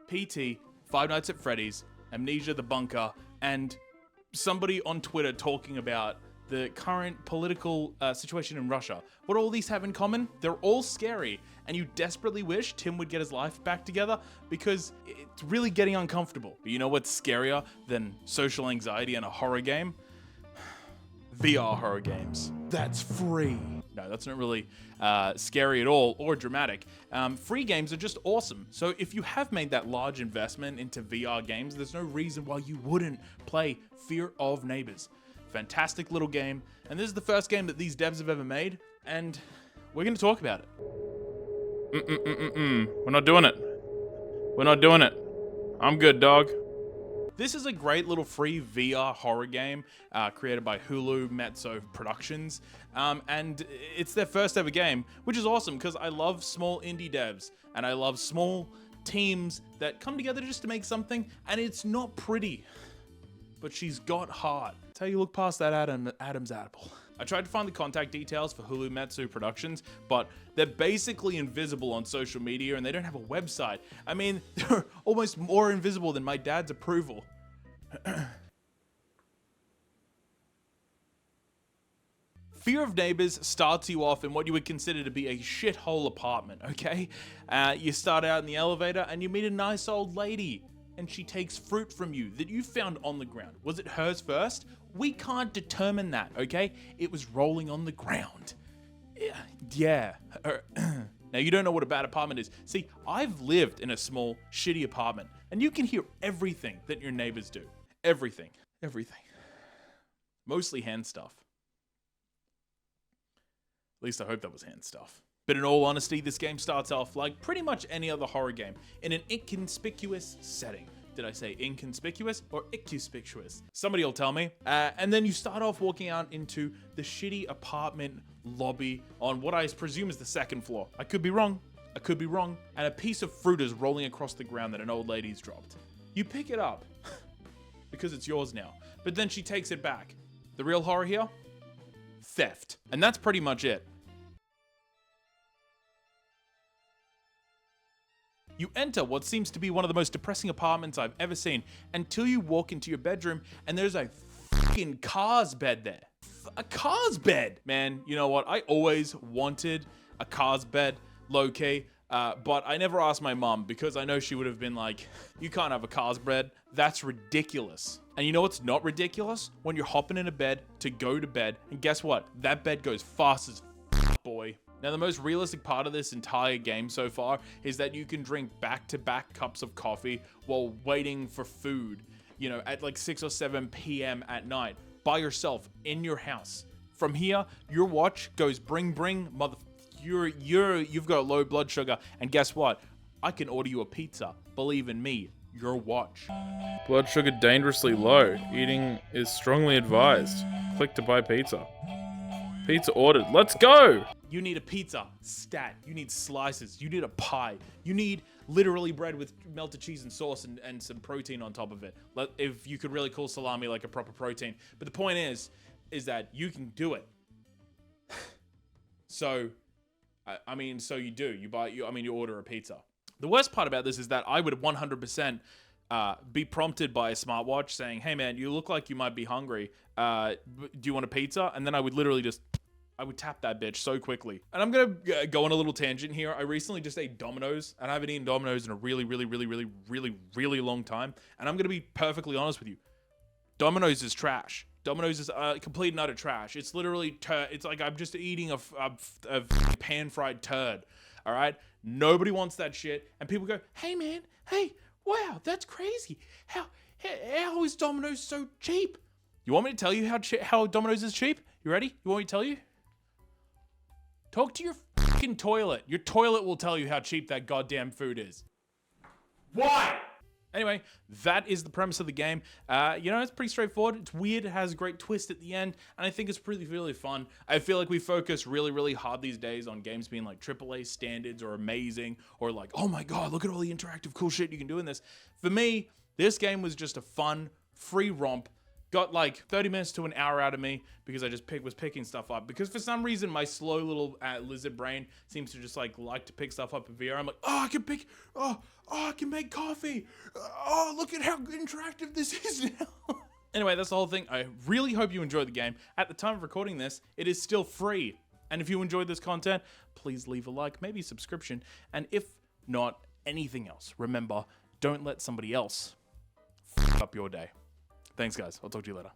PT, Five Nights at Freddy's, Amnesia the Bunker, and somebody on Twitter talking about the current political situation in Russia. What do all these have in common? They're all scary, and you desperately wish Tim would get his life back together because it's really getting uncomfortable. But you know what's scarier than social anxiety in a horror game? VR horror games. That's free. No, that's not really scary at all or dramatic. Free games are just awesome. So if you have made that large investment into VR games, there's no reason why you wouldn't play Fear of Neighbors. Fantastic little game, and this is the first game that these devs have ever made, and we're going to talk about it. We're not doing it. We're not doing it. I'm good, dog. This is a great little free VR horror game created by Hulu Mezzo Productions, and it's their first ever game, which is awesome because I love small indie devs, and I love small teams that come together just to make something, and it's not pretty, but she's got heart. That's how you look past that Adam's apple. I tried to find the contact details for Hulu Metsu Productions, but they're basically invisible on social media and they don't have a website. I mean, they're almost more invisible than my dad's approval. Fear of Neighbors starts you off in what you would consider to be a shithole apartment, okay? You start out in the elevator and you meet a nice old lady, and she takes fruit from you that you found on the ground. Was it hers first? We can't determine that, okay? It was rolling on the ground. Yeah. Now, you don't know what a bad apartment is. See, I've lived in a small, shitty apartment, and you can hear everything that your neighbors do. Everything. Everything. Mostly hand stuff. At least I hope that was hand stuff. But in all honesty, this game starts off like pretty much any other horror game, in an inconspicuous setting. Did I say inconspicuous or inconspicuous? Somebody will tell me. And then you start off walking out into the shitty apartment lobby on what I presume is the second floor. I could be wrong. I could be wrong. And a piece of fruit is rolling across the ground that an old lady's dropped. You pick it up because it's yours now. But then she takes it back. The real horror here? Theft. And that's pretty much it. You enter what seems to be one of the most depressing apartments I've ever seen until you walk into your bedroom and there's a fucking car's bed there. A car's bed! Man, you know what? I always wanted a car's bed, low-key, but I never asked my mom because I know she would have been like, you can't have a car's bed. That's ridiculous. And you know what's not ridiculous? When you're hopping in a bed to go to bed, and guess what? That bed goes fast as boy. Now, the most realistic part of this entire game so far is that you can drink back-to-back cups of coffee while waiting for food, you know, at like 6 or 7 p.m. at night by yourself in your house. From here, your watch goes bring, mother. You've got low blood sugar, and guess what? I can order you a pizza. Believe in me, your watch. Blood sugar dangerously low. Eating is strongly advised. Click to buy pizza. Pizza ordered. Let's go! You need a pizza, stat. You need slices. You need a pie. You need literally bread with melted cheese and sauce and some protein on top of it. If you could really call salami like a proper protein. But the point is that you can do it. So, I mean, so you do. You order a pizza. The worst part about this is that I would 100% be prompted by a smartwatch saying, hey man, you look like you might be hungry. Do you want a pizza? And then I would literally I would tap that bitch so quickly. And I'm gonna go on a little tangent here. I recently just ate Domino's, and I haven't eaten Domino's in a really long time. And I'm gonna be perfectly honest with you. Domino's is trash. Domino's is complete and utter trash. It's literally, it's like I'm just eating a pan-fried turd, all right? Nobody wants that shit. And people go, hey man, hey, wow, that's crazy. How is Domino's so cheap? You want me to tell you how Domino's is cheap? You ready? You want me to tell you? Talk to your fucking toilet. Your toilet will tell you how cheap that goddamn food is. Why? Anyway, that is the premise of the game. You know, it's pretty straightforward. It's weird. It has a great twist at the end, and I think it's really fun. I feel like we focus really hard these days on games being like AAA standards or amazing, or like, oh my god, look at all the interactive cool shit you can do in this. For me, this game was just a fun, free romp got like 30 minutes to an hour out of me because I just was picking stuff up. Because for some reason, my slow little lizard brain seems to just like to pick stuff up in VR. I'm like, oh, I can pick, I can make coffee. Oh, look at how interactive this is now. Anyway, that's the whole thing. I really hope you enjoyed the game. At the time of recording this, it is still free. And if you enjoyed this content, please leave a like, maybe a subscription. And if not anything else, remember, don't let somebody else f up your day. Thanks, guys. I'll talk to you later.